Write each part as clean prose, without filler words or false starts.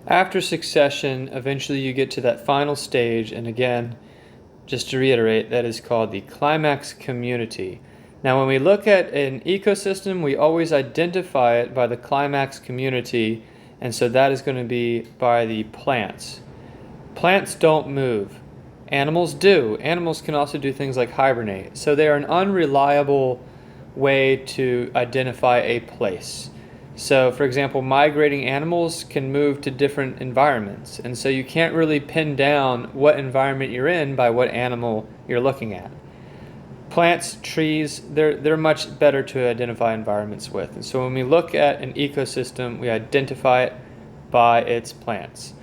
After succession, eventually you get to that final stage, and again, just to reiterate, that is called the climax community. Now, when we look at an ecosystem, we always identify it by the climax community, and so that is going to be by the plants. Plants don't move. Animals do. Animals can also do things like hibernate. So they are an unreliable way to identify a place. So, for example, migrating animals can move to different environments, and so you can't really pin down what environment you're in by what animal you're looking at. Plants, trees, they're much better to identify environments with. And so when we look at an ecosystem, we identify it by its plants.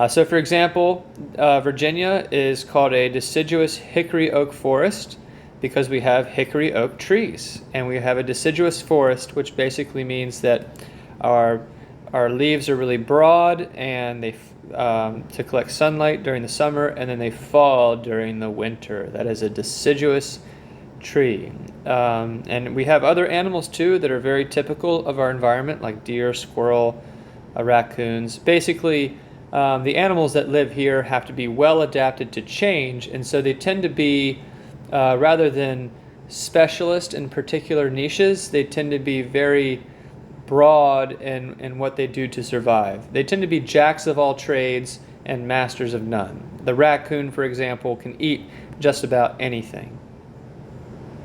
So for example, Virginia is called a deciduous hickory oak forest because we have hickory oak trees. And we have a deciduous forest, which basically means that our leaves are really broad and they to collect sunlight during the summer, and then they fall during the winter. That is a deciduous tree. And we have other animals too that are very typical of our environment, like deer, squirrel, raccoons. Basically, the animals that live here have to be well adapted to change, and so they tend to be, rather than specialist in particular niches, they tend to be very broad in what they do to survive. They tend to be jacks of all trades and masters of none. The raccoon, for example, can eat just about anything.